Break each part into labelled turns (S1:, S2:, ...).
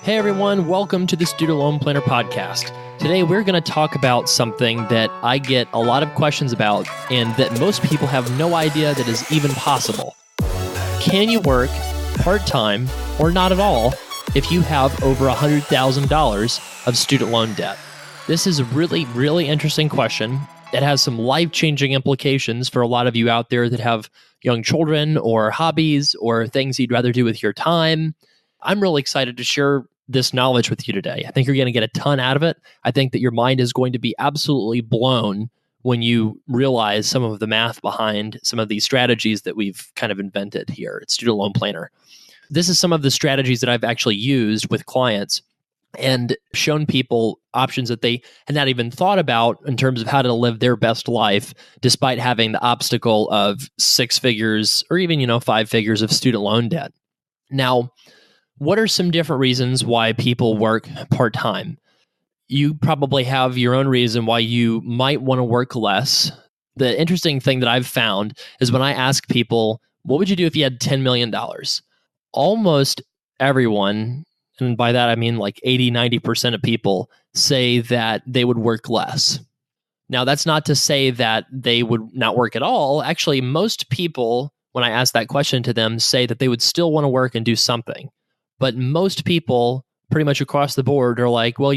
S1: Hey everyone, welcome to the Student Loan Planner podcast. Today we're going to talk about something that I get a lot of questions about and that most people have no idea that is even possible. Can you work part-time or not at all if you have over $100,000 of student loan debt? This is a really interesting question. It has some life-changing implications for a lot of you out there that have young children or hobbies or things you'd rather do with your time. I'm really excited to share this knowledge with you today. I think you're going to get a ton out of it. I think that your mind is going to be absolutely blown when you realize some of the math behind some of these strategies that we've kind of invented here at Student Loan Planner. This is some of the strategies that I've actually used with clients and shown people options that they had not even thought about in terms of how to live their best life, despite having the obstacle of 6 figures or even, 5 figures of student loan debt. Now, what are some different reasons why people work part-time? You probably have your own reason why you might want to work less. The interesting thing that I've found is when I ask people, what would you do if you had $10 million? Almost everyone, and by that I mean like 80-90% of people, say that they would work less. Now, that's not to say that they would not work at all. Actually, most people, when I ask that question to them, say that they would still want to work and do something. But most people pretty much across the board are like, well,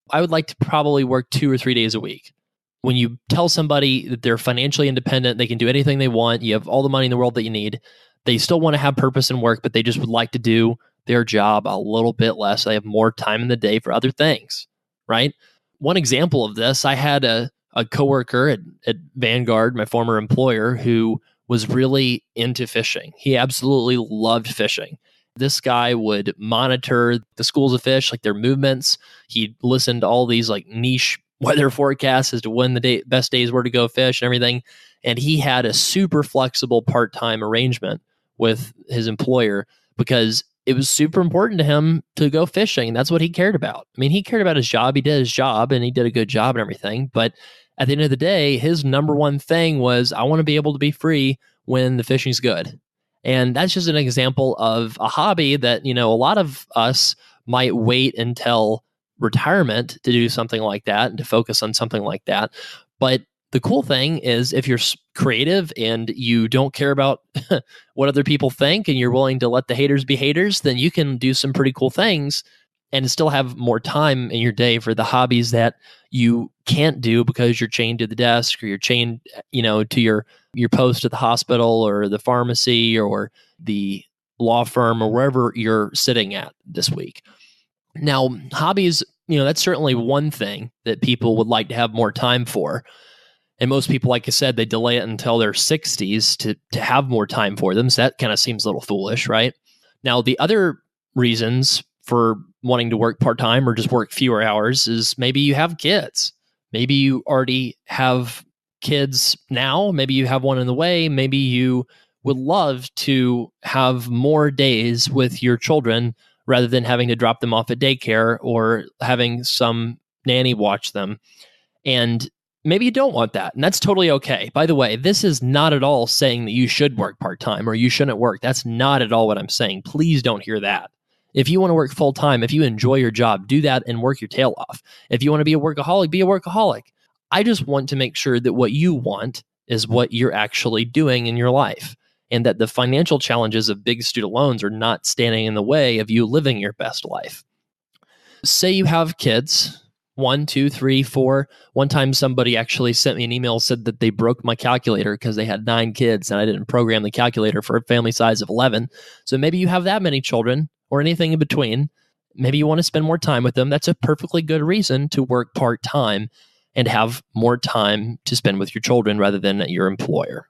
S1: I would like to probably work 2 or 3 days a week. When you tell somebody that they're financially independent, they can do anything they want, you have all the money in the world that you need, they still want to have purpose in work, but they just would like to do their job a little bit less. They have more time in the day for other things, right? One example of this, I had a coworker at Vanguard, my former employer, who was really into fishing. He absolutely loved fishing. This guy would monitor the schools of fish, like their movements. He'd listen to all these like niche weather forecasts as to when the best days were to go fish and everything. And he had a super flexible part-time arrangement with his employer because it was super important to him to go fishing. That's what he cared about. I mean, he cared about his job. He did his job and he did a good job and everything. But at the end of the day, his number one thing was, I want to be able to be free when the fishing's good. And that's just an example of a hobby that, a lot of us might wait until retirement to do something like that and to focus on something like that. But the cool thing is if you're creative and you don't care about what other people think and you're willing to let the haters be haters, then you can do some pretty cool things and still have more time in your day for the hobbies that you can't do because you're chained to the desk or you're chained, to your post at the hospital or the pharmacy or the law firm or wherever you're sitting at this week. Now, hobbies, that's certainly one thing that people would like to have more time for. And most people, like I said, they delay it until their 60s to have more time for them. So that kind of seems a little foolish, right? Now, the other reasons for wanting to work part-time or just work fewer hours is maybe you have kids. Maybe you already have kids now. Maybe you have one in the way. Maybe you would love to have more days with your children rather than having to drop them off at daycare or having some nanny watch them. And maybe you don't want that. And that's totally okay. By the way, this is not at all saying that you should work part-time or you shouldn't work. That's not at all what I'm saying. Please don't hear that. If you want to work full-time, if you enjoy your job, do that and work your tail off. If you want to be a workaholic, be a workaholic. I just want to make sure that what you want is what you're actually doing in your life and that the financial challenges of big student loans are not standing in the way of you living your best life. Say you have kids, 1, 2, 3, 4. One time somebody actually sent me an email, said that they broke my calculator because they had 9 kids and I didn't program the calculator for a family size of 11. So maybe you have that many children or anything in between. Maybe you want to spend more time with them. That's a perfectly good reason to work part-time and have more time to spend with your children rather than at your employer.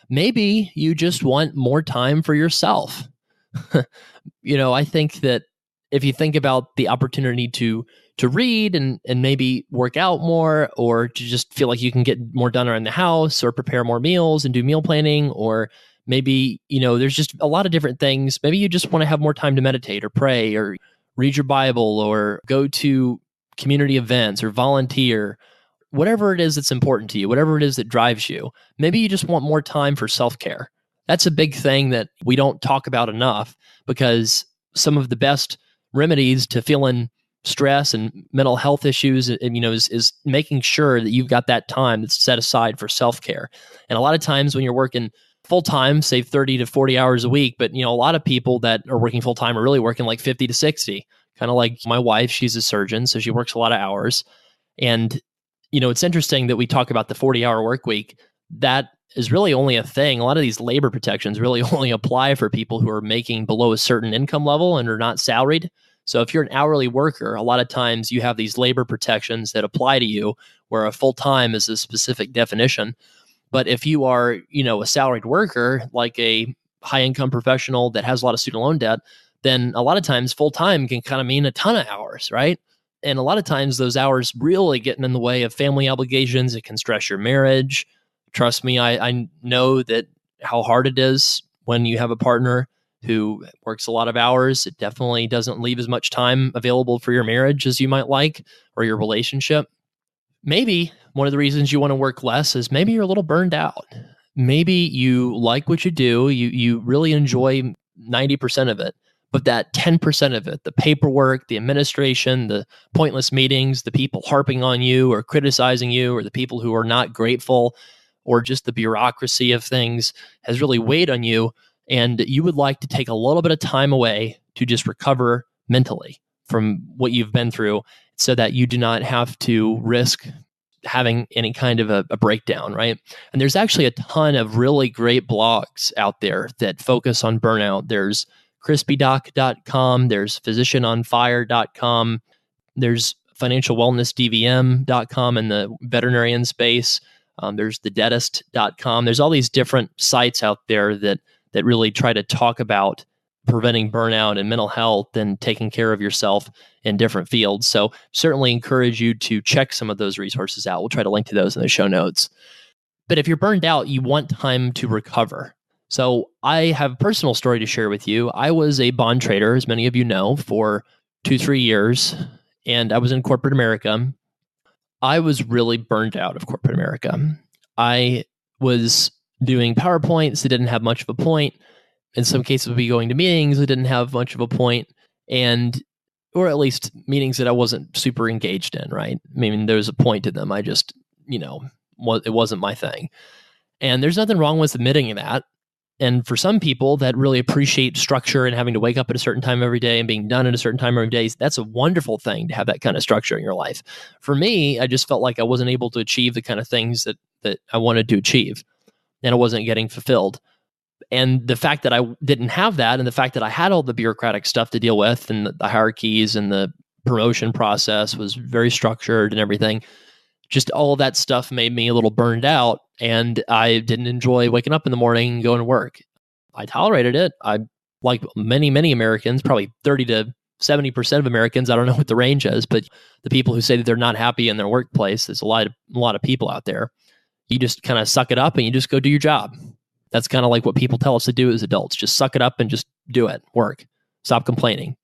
S1: Maybe you just want more time for yourself. I think that if you think about the opportunity to read and maybe work out more or to just feel like you can get more done around the house or prepare more meals and do meal planning, or maybe, there's just a lot of different things. Maybe you just want to have more time to meditate or pray or read your Bible or go to community events or volunteer, whatever it is that's important to you, whatever it is that drives you. Maybe you just want more time for self-care. That's a big thing that we don't talk about enough because some of the best remedies to feeling stress and mental health issues, and is making sure that you've got that time that's set aside for self-care. And a lot of times when you're working full-time, say 30 to 40 hours a week, but a lot of people that are working full-time are really working like 50 to 60, kind of like my wife. She's a surgeon, so she works a lot of hours. And it's interesting that we talk about the 40-hour work week. That is really only a thing. A lot of these labor protections really only apply for people who are making below a certain income level and are not salaried. So if you're an hourly worker, a lot of times you have these labor protections that apply to you, where a full-time is a specific definition. But if you are, a salaried worker, like a high-income professional that has a lot of student loan debt, then a lot of times full-time can kind of mean a ton of hours, right? And a lot of times those hours really getting in the way of family obligations. It can stress your marriage. Trust me, I know that how hard it is when you have a partner who works a lot of hours. It definitely doesn't leave as much time available for your marriage as you might like, or your relationship. Maybe one of the reasons you want to work less is maybe you're a little burned out. Maybe you like what you do. You really enjoy 90% of it, but that 10% of it, the paperwork, the administration, the pointless meetings, the people harping on you or criticizing you, or the people who are not grateful, or just the bureaucracy of things has really weighed on you. And you would like to take a little bit of time away to just recover mentally from what you've been through, so that you do not have to risk having any kind of a breakdown, right? And there's actually a ton of really great blogs out there that focus on burnout. There's crispydoc.com, there's physicianonfire.com, there's financialwellnessdvm.com in the veterinarian space. There's thedentist.com. There's all these different sites out there that really try to talk about preventing burnout and mental health and taking care of yourself in different fields. So certainly encourage you to check some of those resources out. We'll try to link to those in the show notes. But if you're burned out, you want time to recover. So I have a personal story to share with you. I was a bond trader, as many of you know, for 2-3 years, and I was in corporate America. I was really burned out of corporate America. I was doing PowerPoints that didn't have much of a point. In some cases, would be going to meetings that didn't have much of a point, or at least meetings that I wasn't super engaged in, right? I mean, there was a point to them. I just, it wasn't my thing. And there's nothing wrong with admitting that. And for some people that really appreciate structure and having to wake up at a certain time every day and being done at a certain time every day, that's a wonderful thing to have that kind of structure in your life. For me, I just felt like I wasn't able to achieve the kind of things that I wanted to achieve, and I wasn't getting fulfilled. And the fact that I didn't have that, and the fact that I had all the bureaucratic stuff to deal with, and the hierarchies and the promotion process was very structured and everything, just all of that stuff made me a little burned out, and I didn't enjoy waking up in the morning and going to work. I tolerated it. I, like many, many Americans, probably 30 to 70% of Americans, I don't know what the range is, but the people who say that they're not happy in their workplace, there's a lot of people out there. You just kind of suck it up and you just go do your job. That's kind of like what people tell us to do as adults. Just suck it up and just do it. Work. Stop complaining.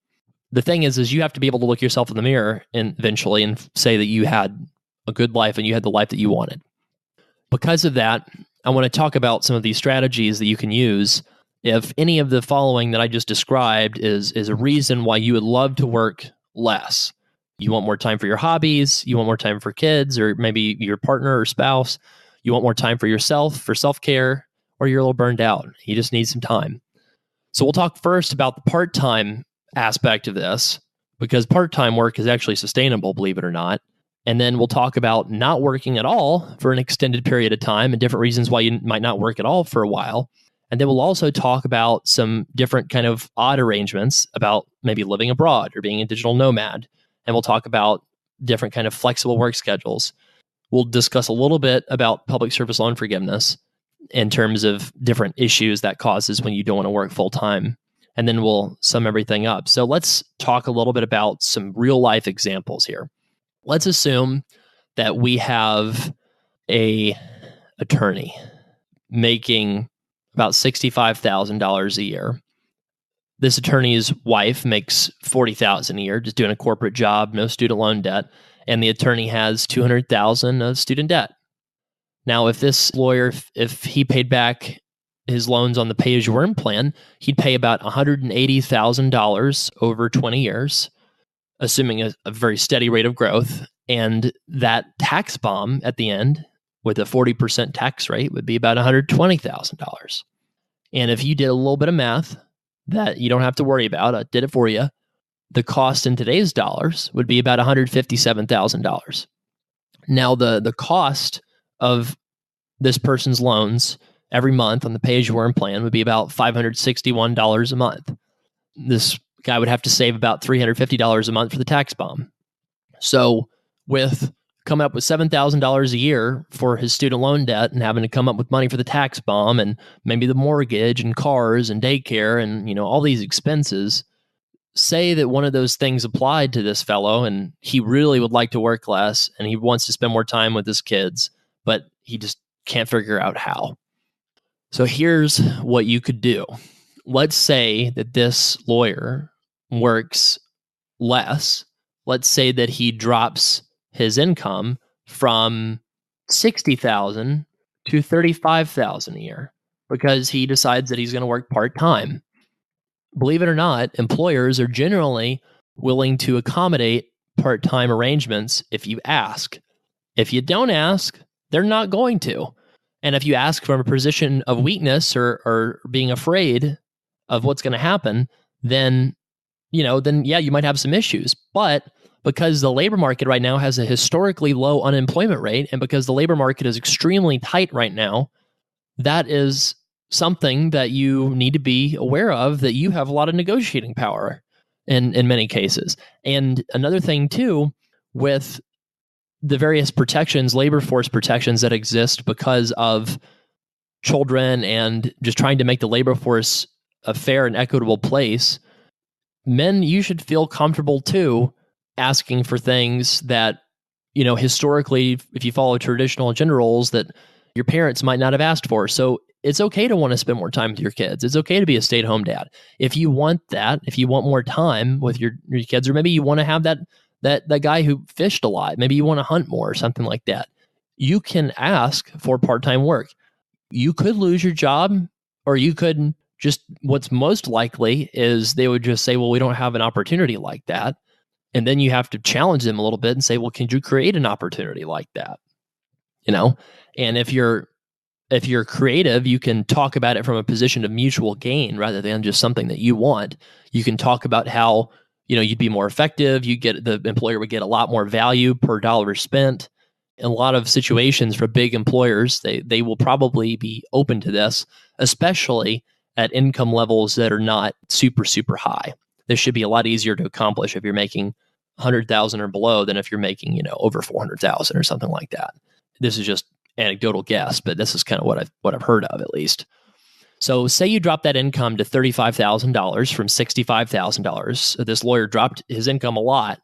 S1: The thing is you have to be able to look yourself in the mirror and eventually and say that you had a good life and you had the life that you wanted. Because of that, I want to talk about some of these strategies that you can use if any of the following that I just described is a reason why you would love to work less. You want more time for your hobbies, you want more time for kids, or maybe your partner or spouse. You want more time for yourself, for self-care, or you're a little burned out. You just need some time. So we'll talk first about the part-time aspect of this, because part-time work is actually sustainable, believe it or not. And then we'll talk about not working at all for an extended period of time and different reasons why you might not work at all for a while. And then we'll also talk about some different kind of odd arrangements about maybe living abroad or being a digital nomad. And we'll talk about different kind of flexible work schedules. We'll discuss a little bit about public service loan forgiveness in terms of different issues that causes when you don't want to work full time. And then we'll sum everything up. So let's talk a little bit about some real life examples here. Let's assume that we have a attorney making about $65,000 a year. This attorney's wife makes $40,000 a year, just doing a corporate job, no student loan debt, and the attorney has $200,000 of student debt. Now, if this lawyer, if he paid back his loans on the pay-as-you-earn plan, he'd pay about $180,000 over 20 years, assuming a very steady rate of growth. And that tax bomb at the end with a 40% tax rate would be about $120,000. And if you did a little bit of math that you don't have to worry about, I did it for you, the cost in today's dollars would be about $157,000. Now, the cost of this person's loans every month on the pay-as-you-earn plan would be about $561 a month. This guy would have to save about $350 a month for the tax bomb. So with coming up with $7,000 a year for his student loan debt and having to come up with money for the tax bomb and maybe the mortgage and cars and daycare and, all these expenses, say that one of those things applied to this fellow and he really would like to work less and he wants to spend more time with his kids, but he just can't figure out how. So here's what you could do. Let's say that this lawyer works less. Let's say that he drops his income from $60,000 to $35,000 a year because he decides that he's going to work part-time. Believe it or not, employers are generally willing to accommodate part-time arrangements if you ask. If you don't ask, they're not going to. And if you ask from a position of weakness or being afraid of what's going to happen, then you might have some issues. But because the labor market right now has a historically low unemployment rate, and because the labor market is extremely tight right now, that is something that you need to be aware of, that you have a lot of negotiating power in many cases. And another thing too, with the various protections, labor force protections that exist because of children and just trying to make the labor force a fair and equitable place, men, you should feel comfortable too asking for things that, historically, if you follow traditional gender roles, that your parents might not have asked for. So it's okay to want to spend more time with your kids. It's okay to be a stay-at-home dad. If you want that, if you want more time with your kids, or maybe you want to have that guy who fished a lot, maybe you want to hunt more or something like that, you can ask for part-time work. You could lose your job, or you could just, what's most likely is they would just say, well, we don't have an opportunity like that. And then you have to challenge them a little bit and say, well, can you create an opportunity like that? And if you're creative, you can talk about it from a position of mutual gain rather than just something that you want. You can talk about how, you'd be more effective. The employer would get a lot more value per dollar spent. In a lot of situations for big employers, they will probably be open to this, especially at income levels that are not super, super high. This should be a lot easier to accomplish if you're making $100,000 or below than if you're making, over $400,000 or something like that. This is just anecdotal guess, but this is kind of what I've heard of, at least. So say you drop that income to $35,000 from $65,000. This lawyer dropped his income a lot.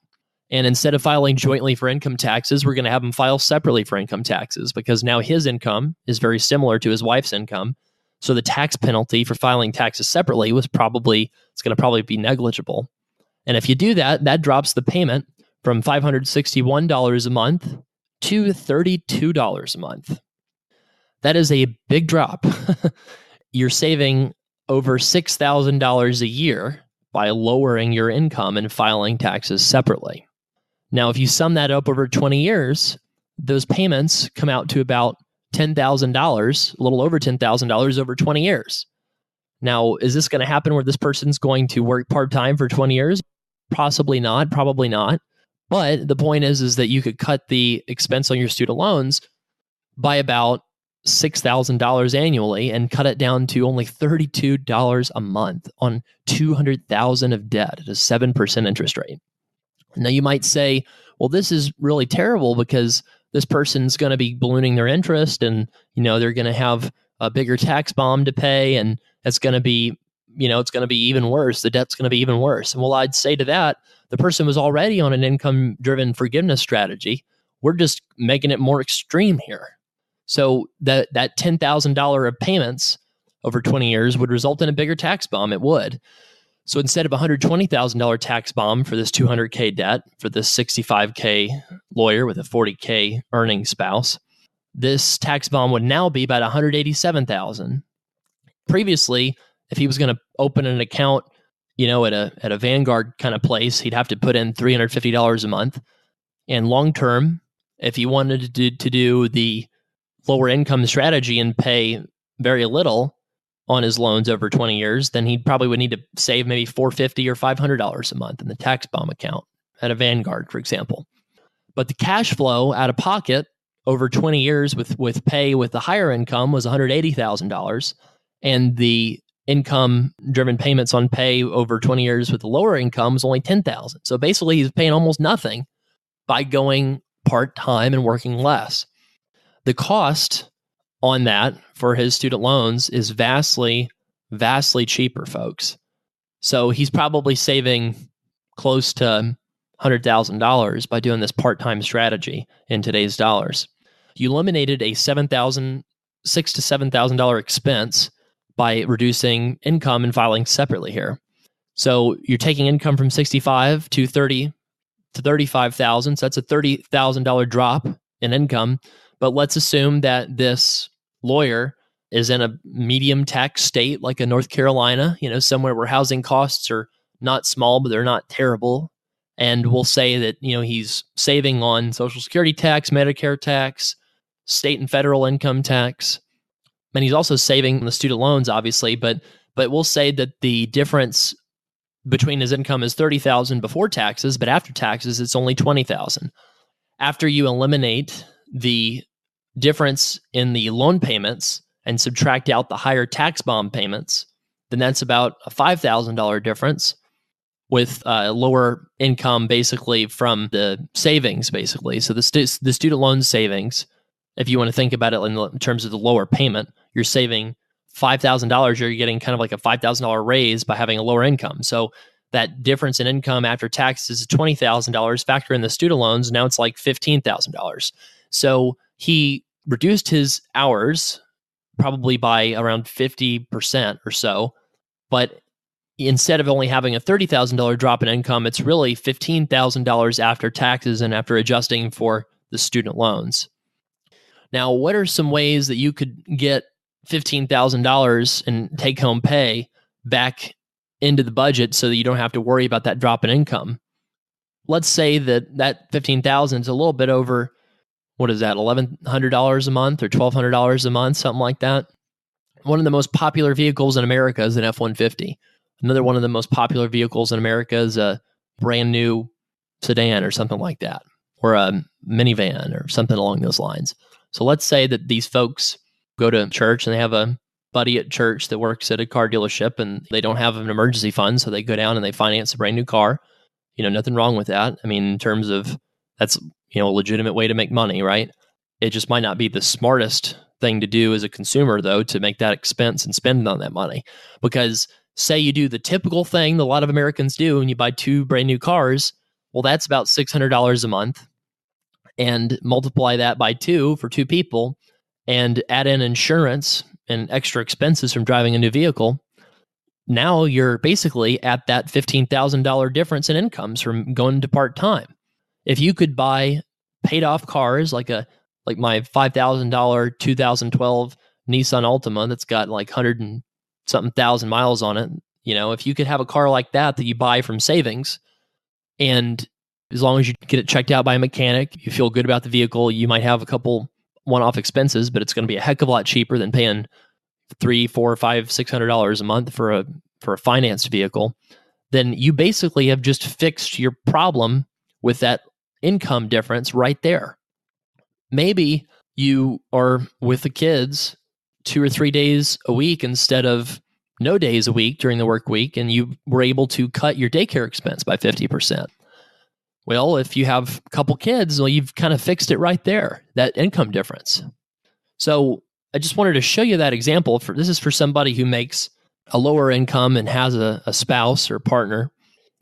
S1: And instead of filing jointly for income taxes, we're going to have him file separately for income taxes because now his income is very similar to his wife's income. So the tax penalty for filing taxes separately it's going to probably be negligible. And if you do that, that drops the payment from $561 a month to $32 a month. That is a big drop. You're saving over $6,000 a year by lowering your income and filing taxes separately. Now, if you sum that up over 20 years, those payments come out to about $10,000, a little over $10,000 over 20 years. Now, is this going to happen where this person's going to work part-time for 20 years? Possibly not, probably not. But the point is that you could cut the expense on your student loans by about $6,000 annually and cut it down to only $32 a month on $200,000 of debt at a 7% interest rate. Now you might say, well, this is really terrible because this person's going to be ballooning their interest and, they're going to have a bigger tax bomb to pay and it's going to be, it's going to be even worse. The debt's going to be even worse. And well, I'd say to that, the person was already on an income-driven forgiveness strategy. We're just making it more extreme here. So that $10,000 of payments over 20 years would result in a bigger tax bomb. It would. So instead of a $120,000 tax bomb for this $200K debt for this $65K lawyer with a $40K earning spouse, this tax bomb would now be about $187,000. Previously, if he was going to open an account, at a Vanguard kind of place, he'd have to put in $350 a month. And long term, if he wanted to do the lower income strategy and pay very little on his loans over 20 years, then he probably would need to save maybe $450 or $500 a month in the tax bomb account at a Vanguard, for example. But the cash flow out of pocket over 20 years with pay with the higher income was $180,000, and the income-driven payments on pay over 20 years with the lower income was only $10,000. So basically, he's paying almost nothing by going part-time and working less. The cost on that for his student loans is vastly, vastly cheaper, folks. So he's probably saving close to $100,000 by doing this part-time strategy in today's dollars. You eliminated a $6,000 to $7,000 expense by reducing income and filing separately here. So you're taking income from 65 to 30 to 35,000. So that's a $30,000 drop in income. But let's assume that this lawyer is in a medium tax state like a North Carolina, somewhere where housing costs are not small, but they're not terrible. And we'll say that, he's saving on Social Security tax, Medicare tax, state and federal income tax. And he's also saving on the student loans, obviously, but we'll say that the difference between his income is $30,000 before taxes, but after taxes, it's only $20,000. After you eliminate the difference in the loan payments and subtract out the higher tax bomb payments, then that's about a $5,000 difference with lower income basically from the savings, basically. So the student loan savings, if you want to think about it in terms of the lower payment, you're saving $5,000, you're getting kind of like a $5,000 raise by having a lower income. So that difference in income after taxes is $20,000. Factor in the student loans, now it's like $15,000. So he reduced his hours probably by around 50% or so, but instead of only having a $30,000 drop in income, it's really $15,000 after taxes and after adjusting for the student loans. Now, what are some ways that you could get $15,000 in take-home pay back into the budget so that you don't have to worry about that drop in income? Let's say that $15,000 is a little bit over, what is that, $1,100 a month or $1,200 a month, something like that. One of the most popular vehicles in America is an F-150. Another one of the most popular vehicles in America is a brand new sedan or something like that, or a minivan or something along those lines. So let's say that these folks go to church and they have a buddy at church that works at a car dealership and they don't have an emergency fund, so they go down and they finance a brand new car. Nothing wrong with that. I mean, in terms of that's, a legitimate way to make money, right? It just might not be the smartest thing to do as a consumer, though, to make that expense and spend on that money. Because say you do the typical thing that a lot of Americans do and you buy two brand new cars, well, that's about $600 a month. And multiply that by two for two people and add in insurance and extra expenses from driving a new vehicle. Now you're basically at that $15,000 difference in incomes from going to part-time. If you could buy paid off cars like my $5,000 2012 Nissan Altima that's got like 100 and something thousand miles on it, if you could have a car like that you buy from savings, and as long as you get it checked out by a mechanic, you feel good about the vehicle, you might have a couple one-off expenses, but it's going to be a heck of a lot cheaper than paying $300, $400, $500, $600 a month for a financed vehicle. Then you basically have just fixed your problem with that income difference right there. Maybe you are with the kids 2 or 3 days a week instead of no days a week during the work week, and you were able to cut your daycare expense by 50%. Well, if you have a couple kids, well, you've kind of fixed it right there, that income difference. So I just wanted to show you that example. This is for somebody who makes a lower income and has a spouse or partner.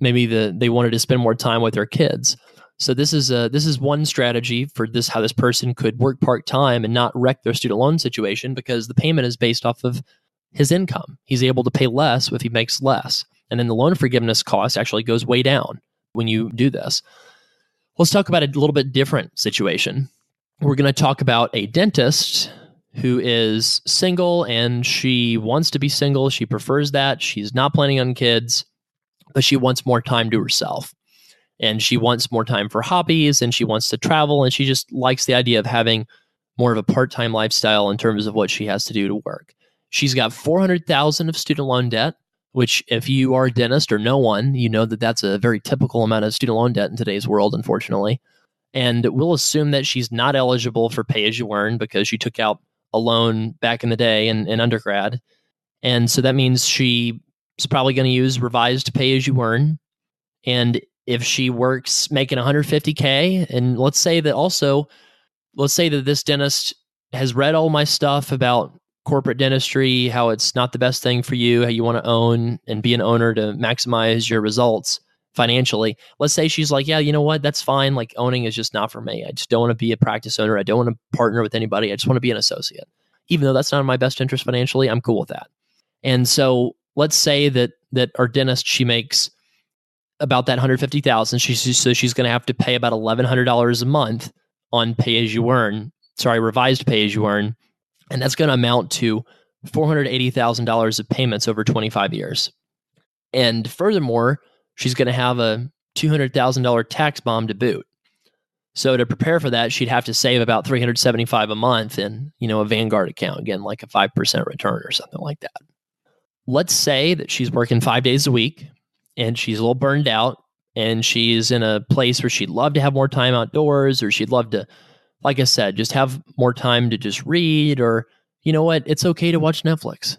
S1: Maybe they wanted to spend more time with their kids. So this is one strategy for how this person could work part-time and not wreck their student loan situation, because the payment is based off of his income. He's able to pay less if he makes less. And then the loan forgiveness cost actually goes way down when you do this. Let's talk about a little bit different situation. We're going to talk about a dentist who is single and she wants to be single. She prefers that. She's not planning on kids, but she wants more time to herself. And she wants more time for hobbies, and she wants to travel, and she just likes the idea of having more of a part-time lifestyle in terms of what she has to do to work. She's got $400,000 of student loan debt, which if you are a dentist or know one, you know that that's a very typical amount of student loan debt in today's world, unfortunately. And we'll assume that she's not eligible for pay-as-you-earn because she took out a loan back in the day in undergrad. And so that means she's probably going to use revised pay-as-you-earn. And if she works making $150K, and let's say that this dentist has read all my stuff about corporate dentistry, how it's not the best thing for you, how you want to own and be an owner to maximize your results financially. Let's say she's like, yeah, you know what? That's fine. Like, owning is just not for me. I just don't want to be a practice owner. I don't want to partner with anybody. I just want to be an associate. Even though that's not in my best interest financially, I'm cool with that. And so let's say that our dentist, she makes about that $150,000. She's going to have to pay about $1,100 a month on revised pay-as-you-earn. And that's going to amount to $480,000 of payments over 25 years. And furthermore, she's going to have a $200,000 tax bomb to boot. So to prepare for that, she'd have to save about $375 a month in, a Vanguard account, again, like a 5% return or something like that. Let's say that she's working 5 days a week and she's a little burned out and she's in a place where she'd love to have more time outdoors, or she'd love to, like I said, just have more time to just read, or, you know what, it's okay to watch Netflix.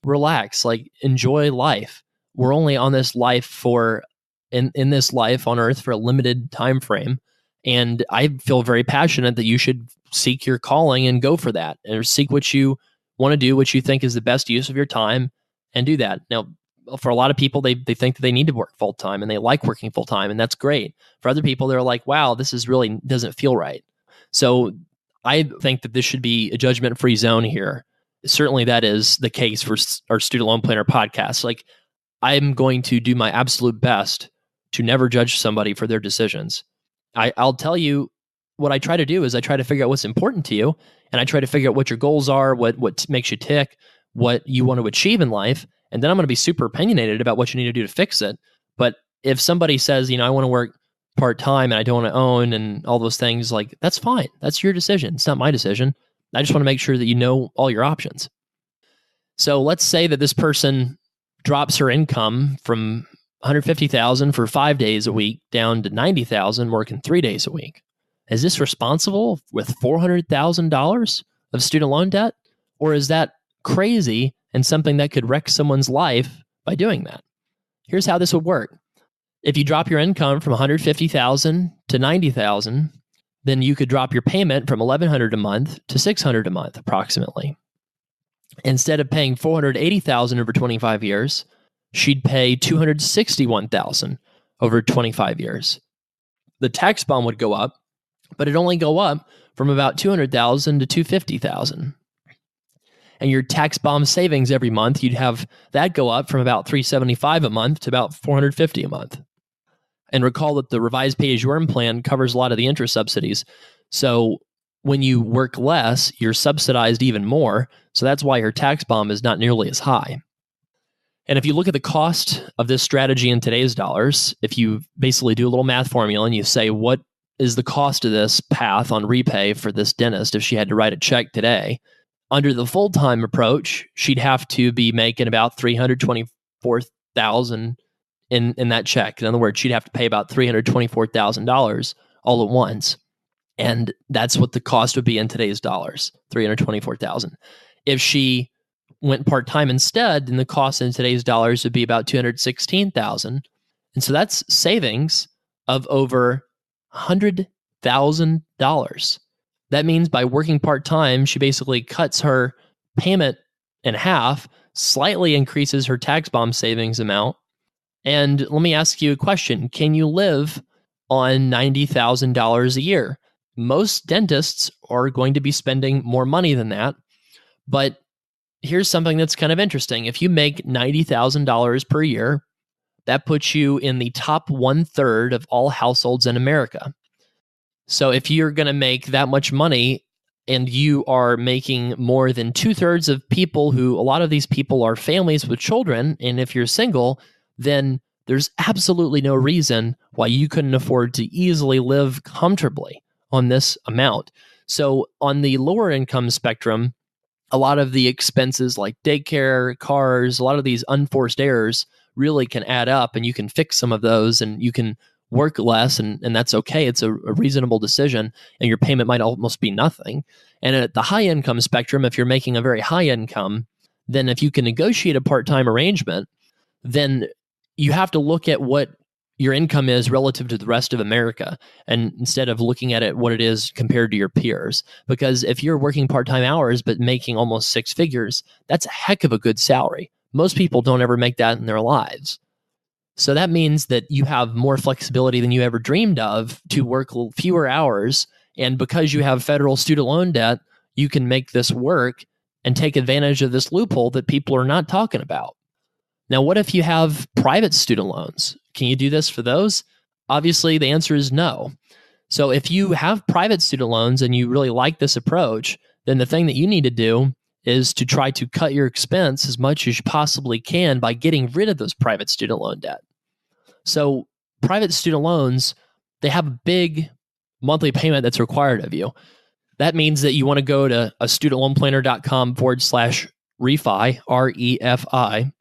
S1: Relax, like, enjoy life. We're only on this life in this life on Earth for a limited time frame. And I feel very passionate that you should seek your calling and go for that, or seek what you want to do, what you think is the best use of your time, and do that. Now, for a lot of people, they think that they need to work full time and they like working full time, and that's great. For other people, they're like, wow, this is really doesn't feel right. So I think that this should be a judgment-free zone here. Certainly that is the case for our Student Loan Planner podcast. Like, I'm going to do my absolute best to never judge somebody for their decisions. I'll tell you what I try to do is I try to figure out what's important to you, and I try to figure out what your goals are, what makes you tick, what you want to achieve in life, and then I'm going to be super opinionated about what you need to do to fix it. But if somebody says, I want to work part-time and I don't want to own and all those things, like, that's fine. That's your decision. It's not my decision. I just want to make sure that you know all your options. So let's say that this person drops her income from $150,000 for 5 days a week down to $90,000 working 3 days a week. Is this responsible with $400,000 of student loan debt? Or is that crazy and something that could wreck someone's life by doing that? Here's how this would work. If you drop your income from $150,000 to $90,000, then you could drop your payment from $1,100 a month to $600 a month, approximately. Instead of paying $480,000 over 25 years, she'd pay $261,000 over 25 years. The tax bomb would go up, but it'd only go up from about $200,000 to $250,000. And your tax bomb savings every month, you'd have that go up from about $375 a month to about $450 a month. And recall that the revised pay-as-you-earn plan covers a lot of the interest subsidies. So when you work less, you're subsidized even more. So that's why your tax bomb is not nearly as high. And if you look at the cost of this strategy in today's dollars, if you basically do a little math formula and you say, what is the cost of this path on repay for this dentist if she had to write a check today? Under the full-time approach, she'd have to be making about $324,000 in that check. In other words, she'd have to pay about $324,000 all at once. And that's what the cost would be in today's dollars, $324,000. If she went part-time instead, then the cost in today's dollars would be about $216,000. And so that's savings of over $100,000. That means by working part-time, she basically cuts her payment in half, slightly increases her tax bomb savings amount. And let me ask you a question. Can you live on $90,000 a year? Most dentists are going to be spending more money than that. But here's something that's kind of interesting. If you make $90,000 per year, that puts you in the top 1/3 of all households in America. So if you're going to make that much money and you are making more than 2/3 of people who, a lot of these people are families with children, and if you're single, then there's absolutely no reason why you couldn't afford to easily live comfortably on this amount. So on the lower income spectrum, a lot of the expenses like daycare, cars, a lot of these unforced errors really can add up, and you can fix some of those, and you can work less, and that's okay. It's a reasonable decision, and your payment might almost be nothing. And at the high income spectrum, if you're making a very high income, then if you can negotiate a part-time arrangement, then you have to look at what your income is relative to the rest of America, and instead of looking at it what it is compared to your peers. Because if you're working part-time hours but making almost six figures, that's a heck of a good salary. Most people don't ever make that in their lives. So that means that you have more flexibility than you ever dreamed of to work fewer hours. And because you have federal student loan debt, you can make this work and take advantage of this loophole that people are not talking about. Now, what if you have private student loans? Can you do this for those? Obviously, the answer is no. So if you have private student loans and you really like this approach, then the thing that you need to do is to try to cut your expense as much as you possibly can by getting rid of those private student loan debt. So private student loans, they have a big monthly payment that's required of you. That means that you want to go to a studentloanplanner.com/refi, REFI,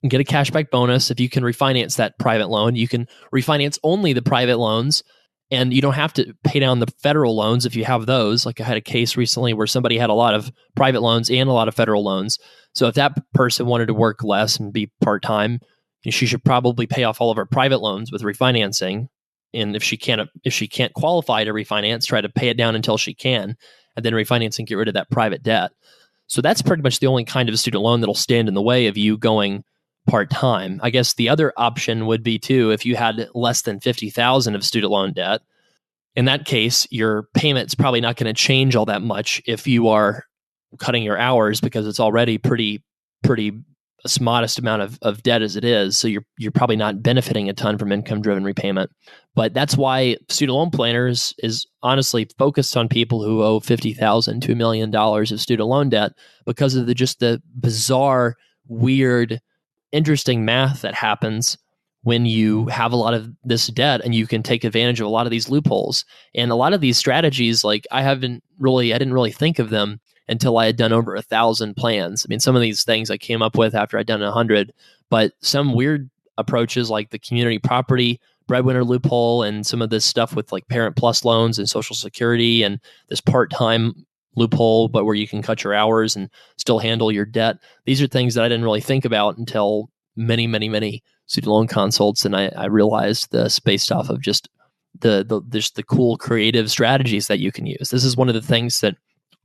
S1: and get a cashback bonus if you can refinance that private loan. You can refinance only the private loans, and you don't have to pay down the federal loans if you have those. Like I had a case recently where somebody had a lot of private loans and a lot of federal loans. So if that person wanted to work less and be part-time, she should probably pay off all of her private loans with refinancing. And if she can't qualify to refinance, try to pay it down until she can, and then refinance and get rid of that private debt. So that's pretty much the only kind of student loan that'll stand in the way of you going part-time. I guess the other option would be too, if you had less than $50,000 of student loan debt. In that case, your payment's probably not going to change all that much if you are cutting your hours, because it's already pretty a modest amount of debt as it is. So you're probably not benefiting a ton from income-driven repayment. But that's why Student Loan Planners is honestly focused on people who owe $50,000 to $1 million of student loan debt, because of the bizarre, weird, interesting math that happens when you have a lot of this debt, and you can take advantage of a lot of these loopholes. And a lot of these strategies, like I didn't really think of them until I had done over 1,000 plans. I mean, some of these things I came up with after I'd done 100, but some weird approaches like the community property breadwinner loophole, and some of this stuff with like Parent Plus loans and Social Security, and this part-time loophole, but where you can cut your hours and still handle your debt. These are things that I didn't really think about until many student loan consults, and I realized this based off of just the cool creative strategies that you can use. This is one of the things that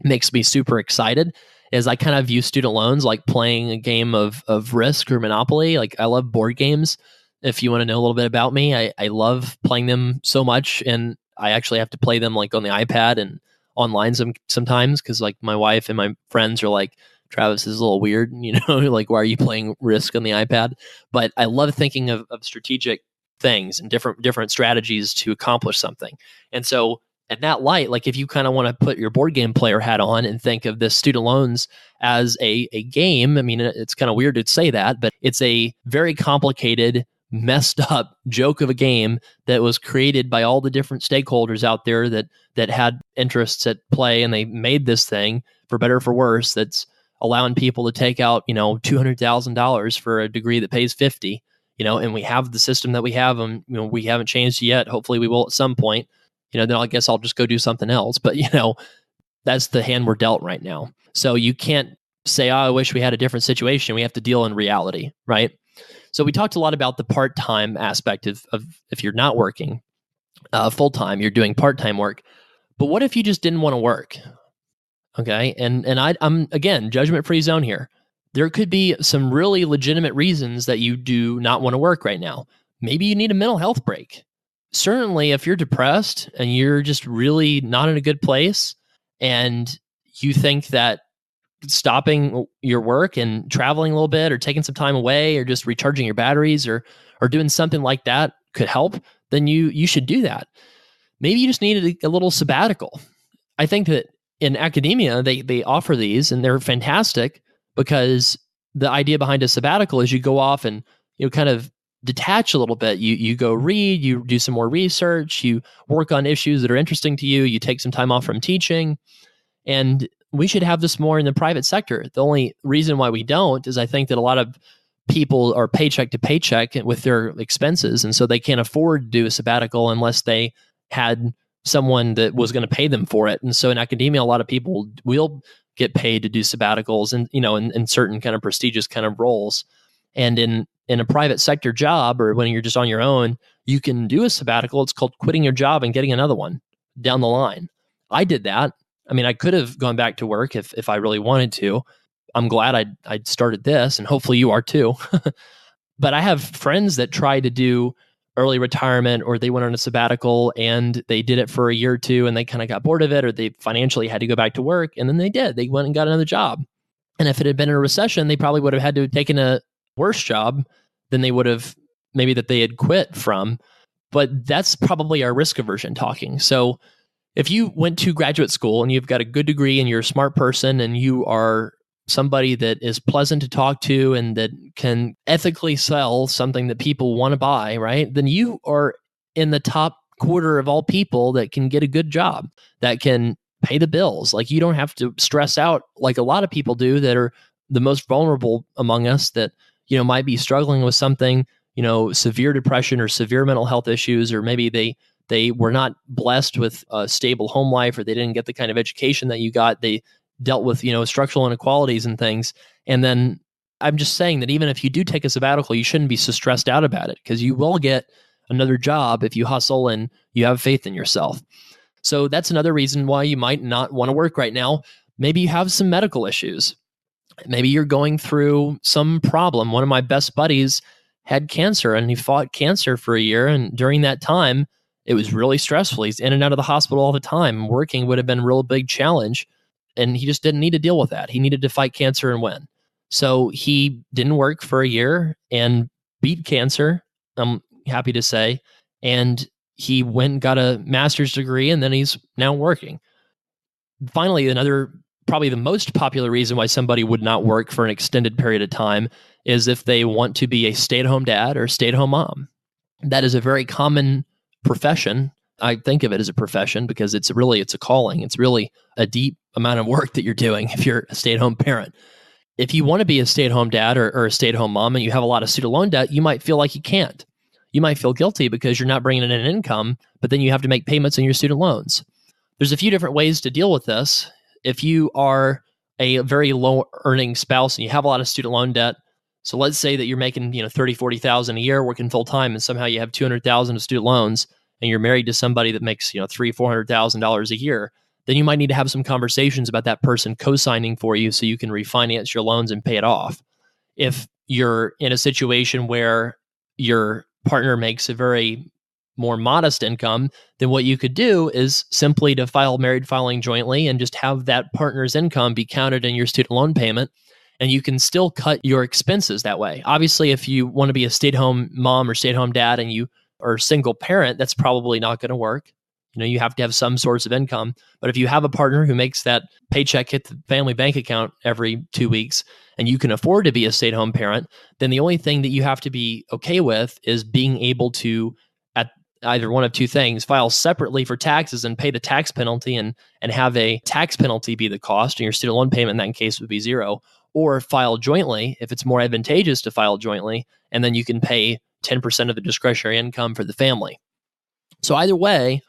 S1: makes me super excited, is I kind of view student loans like playing a game of Risk or Monopoly. Like I love board games. If you want to know a little bit about me, I love playing them so much, and I actually have to play them like on the iPad and online sometimes, because like my wife and my friends are like, Travis is a little weird, like, why are you playing Risk on the iPad? But I love thinking of strategic things and different strategies to accomplish something. And so at that light, like if you kind of want to put your board game player hat on and think of this student loans as a game, I mean, it's kind of weird to say that, but it's a very complicated, messed up joke of a game that was created by all the different stakeholders out there that had interests at play, and they made this thing, for better or for worse, that's allowing people to take out $200,000 for a degree that pays $50,000, and we have the system that we have, and we haven't changed yet. Hopefully we will at some point. Then I guess I'll just go do something else. But that's the hand we're dealt right now. So you can't say, I wish we had a different situation. We have to deal in reality, right? So we talked a lot about the part-time aspect of if you're not working full-time, you're doing part-time work. But what if you just didn't want to work? Okay. And I'm, again, judgment-free zone here. There could be some really legitimate reasons that you do not want to work right now. Maybe you need a mental health break. Certainly, if you're depressed and you're just really not in a good place, and you think that stopping your work and traveling a little bit, or taking some time away, or just recharging your batteries, or doing something like that could help, then you should do that. Maybe you just needed a little sabbatical. I think that in academia, they offer these and they're fantastic because the idea behind a sabbatical is you go off and kind of detach a little bit. You go read, you do some more research, you work on issues that are interesting to you, you take some time off from teaching. And we should have this more in the private sector. The only reason why we don't is I think that a lot of people are paycheck to paycheck with their expenses. And so they can't afford to do a sabbatical unless they had someone that was going to pay them for it. And so in academia, a lot of people will get paid to do sabbaticals and, in certain kind of prestigious kind of roles. And in a private sector job, or when you're just on your own, you can do a sabbatical. It's called quitting your job and getting another one down the line. I did that. I mean, I could have gone back to work if I really wanted to. I'm glad I'd started this, and hopefully you are too. But I have friends that tried to do early retirement, or they went on a sabbatical and they did it for a year or two and they kind of got bored of it, or they financially had to go back to work, and then they went and got another job. And if it had been in a recession, they probably would have had to have taken a worse job than they would have maybe that they had quit from. But that's probably our risk aversion talking. So if you went to graduate school and you've got a good degree and you're a smart person and you are somebody that is pleasant to talk to and that can ethically sell something that people want to buy, right? Then you are in the top quarter of all people that can get a good job, that can pay the bills. Like, you don't have to stress out like a lot of people do that are the most vulnerable among us, that, might be struggling with something, severe depression or severe mental health issues, or maybe they were not blessed with a stable home life, or they didn't get the kind of education that you got. They dealt with, structural inequalities and things. And then I'm just saying that even if you do take a sabbatical, you shouldn't be so stressed out about it, because you will get another job if you hustle and you have faith in yourself. So that's another reason why you might not want to work right now. Maybe you have some medical issues. Maybe you're going through some problem. One of my best buddies had cancer and he fought cancer for a year. And during that time, it was really stressful. He's in and out of the hospital all the time. Working would have been a real big challenge. And he just didn't need to deal with that. He needed to fight cancer and win. So he didn't work for a year and beat cancer, I'm happy to say. And he went and got a master's degree, and then he's now working. Finally, another, probably the most popular reason why somebody would not work for an extended period of time is if they want to be a stay-at-home dad or stay-at-home mom. That is a very common profession. I think of it as a profession because it's a calling. It's really a deep amount of work that you're doing if you're a stay-at-home parent. If you want to be a stay-at-home dad or a stay-at-home mom and you have a lot of student loan debt, you might feel like you can't. You might feel guilty because you're not bringing in an income, but then you have to make payments on your student loans. There's a few different ways to deal with this. If you are a very low earning spouse and you have a lot of student loan debt, so let's say that you're making, $30,000, $40,000 a year working full time, and somehow you have $200,000 of student loans, and you're married to somebody that makes, $300,000, $400,000 a year, then you might need to have some conversations about that person co-signing for you so you can refinance your loans and pay it off. If you're in a situation where your partner makes a very more modest income, then what you could do is simply to file married filing jointly and just have that partner's income be counted in your student loan payment. And you can still cut your expenses that way. Obviously, if you want to be a stay-at-home mom or stay-at-home dad and you are a single parent, that's probably not going to work. You have to have some source of income. But if you have a partner who makes that paycheck hit the family bank account every 2 weeks and you can afford to be a stay-at-home parent, then the only thing that you have to be okay with is being able to, at either one of two things, file separately for taxes and pay the tax penalty and have a tax penalty be the cost, and your student loan payment in that case would be zero, or file jointly if it's more advantageous to file jointly, and then you can pay 10% of the discretionary income for the family. So either way,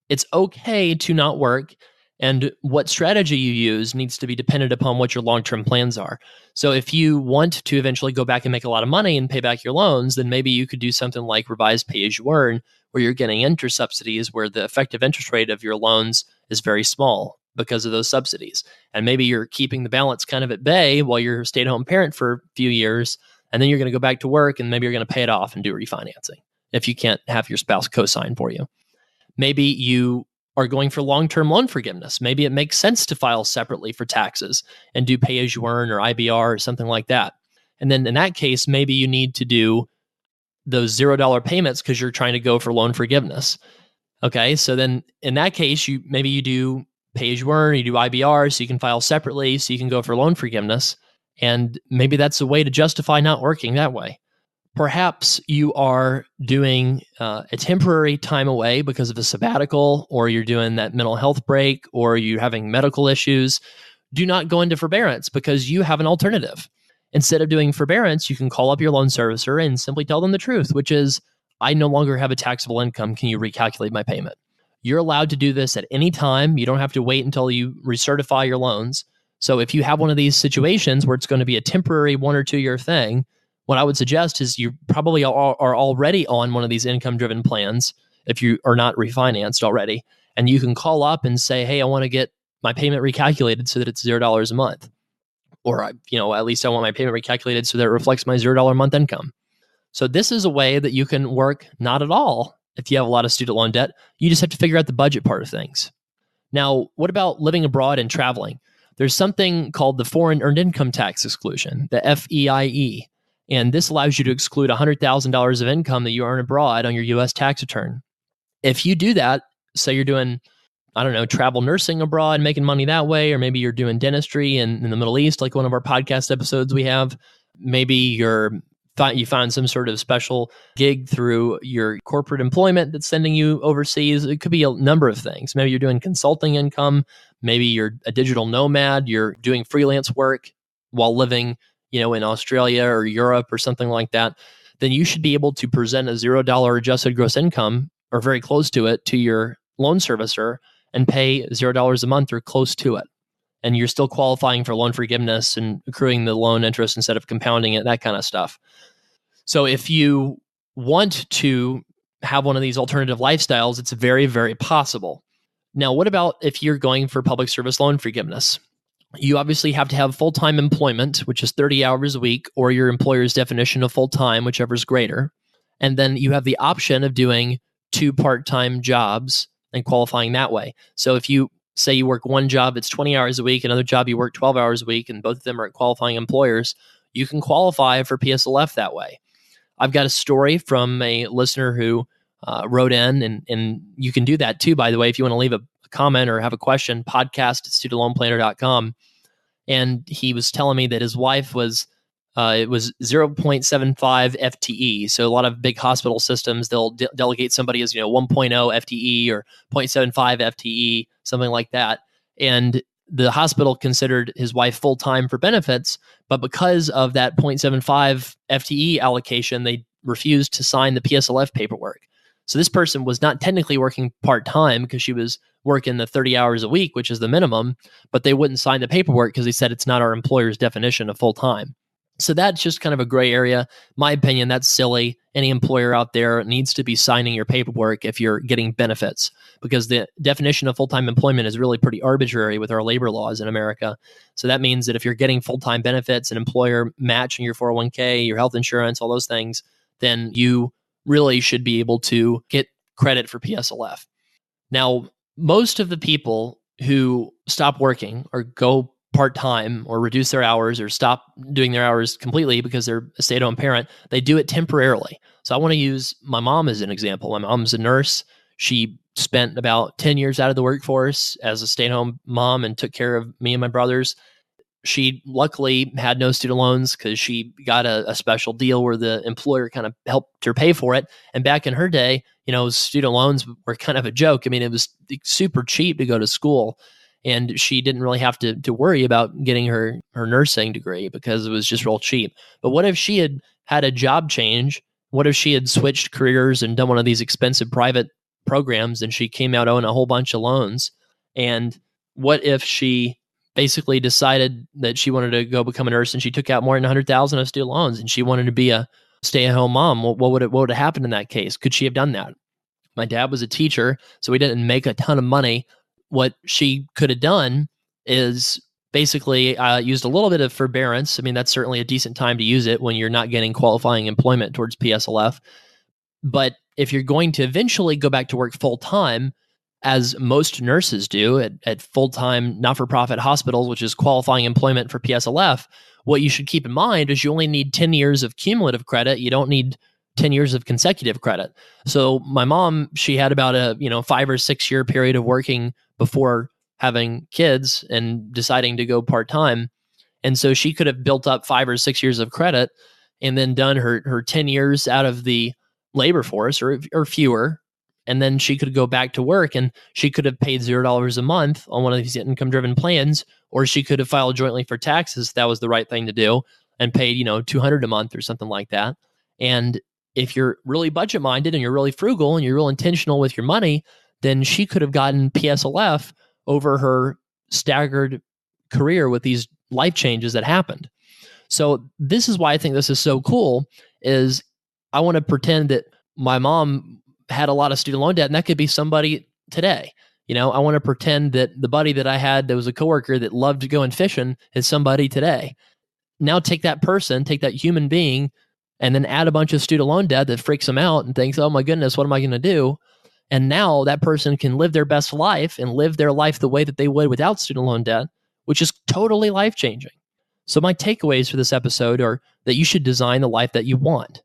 S1: it's okay to not work, and what strategy you use needs to be dependent upon what your long-term plans are. So if you want to eventually go back and make a lot of money and pay back your loans, then maybe you could do something like revised pay-as-you-earn, where you're getting interest subsidies where the effective interest rate of your loans is very small because of those subsidies. And maybe you're keeping the balance kind of at bay while you're a stay-at-home parent for a few years, and then you're going to go back to work and maybe you're going to pay it off and do refinancing if you can't have your spouse co-sign for you. Maybe you are going for long-term loan forgiveness. Maybe it makes sense to file separately for taxes and do pay-as-you-earn or IBR or something like that. And then in that case, maybe you need to do those $0 payments because you're trying to go for loan forgiveness. Okay, so then in that case, you do pay as you earn, you do IBR, so you can file separately, so you can go for loan forgiveness. And maybe that's a way to justify not working that way. Perhaps you are doing a temporary time away because of a sabbatical, or you're doing that mental health break, or you're having medical issues. Do not go into forbearance because you have an alternative. Instead of doing forbearance, you can call up your loan servicer and simply tell them the truth, which is, I no longer have a taxable income. Can you recalculate my payment? You're allowed to do this at any time. You don't have to wait until you recertify your loans. So if you have one of these situations where it's going to be a temporary 1 or 2 year thing, what I would suggest is you probably are already on one of these income-driven plans if you are not refinanced already. And you can call up and say, hey, I want to get my payment recalculated so that it's $0 a month. Or, at least I want my payment recalculated so that it reflects my $0 a month income. So this is a way that you can work not at all if you have a lot of student loan debt. You just have to figure out the budget part of things. Now, what about living abroad and traveling? There's something called the Foreign Earned Income Tax Exclusion, the FEIE. And this allows you to exclude $100,000 of income that you earn abroad on your U.S. tax return. If you do that, say you're doing, travel nursing abroad, making money that way, or maybe you're doing dentistry in the Middle East, like one of our podcast episodes we have. Maybe you find some sort of special gig through your corporate employment that's sending you overseas. It could be a number of things. Maybe you're doing consulting income. Maybe you're a digital nomad. You're doing freelance work while living in Australia or Europe or something like that. Then you should be able to present a $0 adjusted gross income or very close to it to your loan servicer and pay $0 a month or close to it. And you're still qualifying for loan forgiveness and accruing the loan interest instead of compounding it, that kind of stuff. So if you want to have one of these alternative lifestyles, it's very, very possible. Now, what about if you're going for public service loan forgiveness? You obviously have to have full-time employment, which is 30 hours a week, or your employer's definition of full-time, whichever is greater. And then you have the option of doing 2 part-time jobs and qualifying that way. So if you say you work one job, it's 20 hours a week, another job you work 12 hours a week, and both of them are at qualifying employers, you can qualify for PSLF that way. I've got a story from a listener who wrote in, and you can do that too, by the way, if you want to leave a comment or have a question, podcast@studentloanplanner.com. And he was telling me that his wife was, it was 0.75 FTE. So a lot of big hospital systems, they'll delegate somebody as, 1.0 FTE or 0.75 FTE, something like that. And the hospital considered his wife full-time for benefits, but because of that 0.75 FTE allocation, they refused to sign the PSLF paperwork. So this person was not technically working part-time because she was working the 30 hours a week, which is the minimum, but they wouldn't sign the paperwork because they said it's not our employer's definition of full-time. So that's just kind of a gray area. My opinion, that's silly. Any employer out there needs to be signing your paperwork if you're getting benefits, because the definition of full-time employment is really pretty arbitrary with our labor laws in America. So that means that if you're getting full-time benefits, an employer matching your 401k, your health insurance, all those things, then you really should be able to get credit for PSLF. Now, most of the people who stop working or go part-time or reduce their hours or stop doing their hours completely because they're a stay-at-home parent, they do it temporarily. So I want to use my mom as an example. My mom's a nurse. She spent about 10 years out of the workforce as a stay-at-home mom and took care of me and my brothers. She luckily had no student loans because she got a special deal where the employer kind of helped her pay for it. And back in her day, student loans were kind of a joke. I mean, it was super cheap to go to school, and she didn't really have to worry about getting her nursing degree because it was just real cheap. But what if she had a job change? What if she had switched careers and done one of these expensive private programs and she came out owing a whole bunch of loans? And what if she basically decided that she wanted to go become a nurse and she took out more than $100,000 of student loans and she wanted to be a stay-at-home mom? What would have happened in that case? Could she have done that? My dad was a teacher, so he didn't make a ton of money. What she could have done is basically used a little bit of forbearance. I mean, that's certainly a decent time to use it when you're not getting qualifying employment towards PSLF. But if you're going to eventually go back to work full-time, as most nurses do at full-time not-for-profit hospitals, which is qualifying employment for PSLF, what you should keep in mind is you only need 10 years of cumulative credit. You don't need 10 years of consecutive credit. So my mom, she had about a 5 or 6 year period of working before having kids and deciding to go part-time. And so she could have built up 5 or 6 years of credit and then done her 10 years out of the labor force or fewer. And then she could go back to work and she could have paid $0 a month on one of these income-driven plans, or she could have filed jointly for taxes. That was the right thing to do, and paid, $200 a month or something like that. And if you're really budget-minded and you're really frugal and you're real intentional with your money, then she could have gotten PSLF over her staggered career with these life changes that happened. So this is why I think this is so cool, is I want to pretend that my mom had a lot of student loan debt, and that could be somebody today. I want to pretend that the buddy that I had that was a coworker that loved to go fishing is somebody today. Now take that person, take that human being, and then add a bunch of student loan debt that freaks them out and thinks, oh my goodness, what am I going to do? And now that person can live their best life and live their life the way that they would without student loan debt, which is totally life-changing. So my takeaways for this episode are that you should design the life that you want.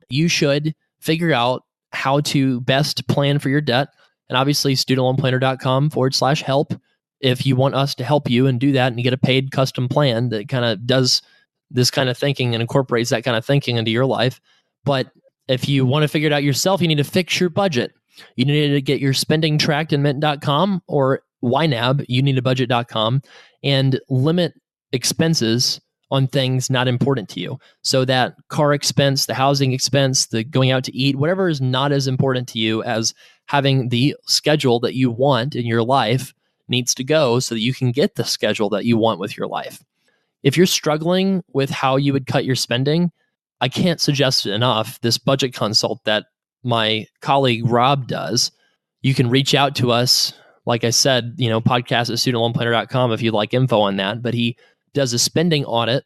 S1: You should figure out how to best plan for your debt. And obviously, studentloanplanner.com/help. If you want us to help you and do that and get a paid custom plan that kind of does this kind of thinking and incorporates that kind of thinking into your life. But if you want to figure it out yourself, you need to fix your budget. You need to get your spending tracked in Mint.com or YNAB, you need a budget.com, and limit expenses on things not important to you. So that car expense, the housing expense, the going out to eat, whatever is not as important to you as having the schedule that you want in your life needs to go so that you can get the schedule that you want with your life. If you're struggling with how you would cut your spending, I can't suggest it enough. This budget consult that my colleague Rob does, you can reach out to us. Like I said, podcast at studentloanplanner.com if you'd like info on that. But he does a spending audit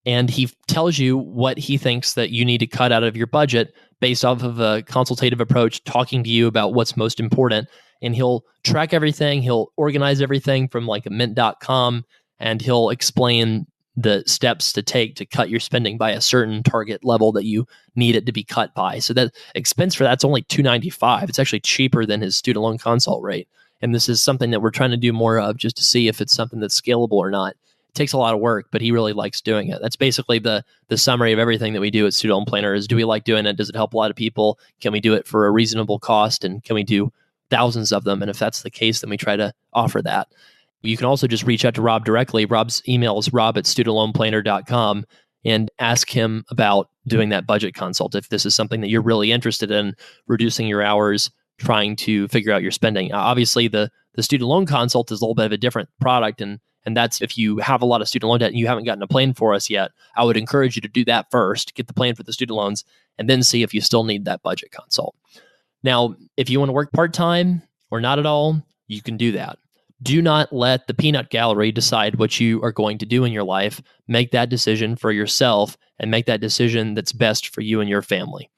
S1: and he tells you what he thinks that you need to cut out of your budget based off of a consultative approach, talking to you about what's most important. And he'll track everything. He'll organize everything from like a mint.com, and he'll explain the steps to take to cut your spending by a certain target level that you need it to be cut by. So that expense for that's only $295. It's actually cheaper than his student loan consult rate. And this is something that we're trying to do more of just to see if it's something that's scalable or not. It takes a lot of work, but he really likes doing it. That's basically the summary of everything that we do at Student Loan Planner is, do we like doing it? Does it help a lot of people? Can we do it for a reasonable cost? And can we do thousands of them? And if that's the case, then we try to offer that. You can also just reach out to Rob directly. Rob's email is rob@studentloanplanner.com, and ask him about doing that budget consult if this is something that you're really interested in, reducing your hours, trying to figure out your spending. Obviously, the student loan consult is a little bit of a different product, and that's if you have a lot of student loan debt and you haven't gotten a plan for us yet, I would encourage you to do that first, get the plan for the student loans, and then see if you still need that budget consult. Now, if you want to work part-time or not at all, you can do that. Do not let the peanut gallery decide what you are going to do in your life. Make that decision for yourself and make that decision that's best for you and your family.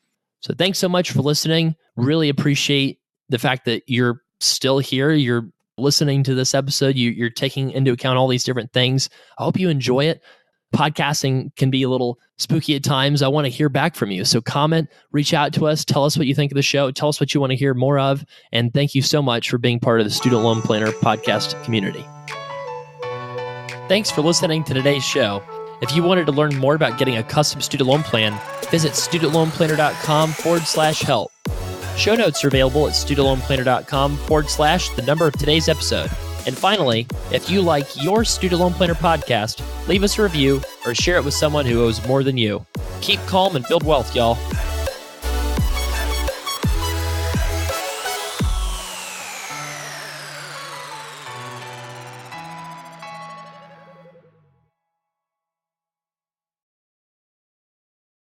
S1: So thanks so much for listening. Really appreciate the fact that you're still here. You're listening to this episode. You're taking into account all these different things. I hope you enjoy it. Podcasting can be a little spooky at times. I want to hear back from you. So comment, reach out to us, tell us what you think of the show, tell us what you want to hear more of. And thank you so much for being part of the Student Loan Planner podcast community. Thanks for listening to today's show. If you wanted to learn more about getting a custom student loan plan, visit studentloanplanner.com/help. Show notes are available at studentloanplanner.com/the number of today's episode. And finally, if you like your Student Loan Planner podcast, leave us a review or share it with someone who owes more than you. Keep calm and build wealth, y'all.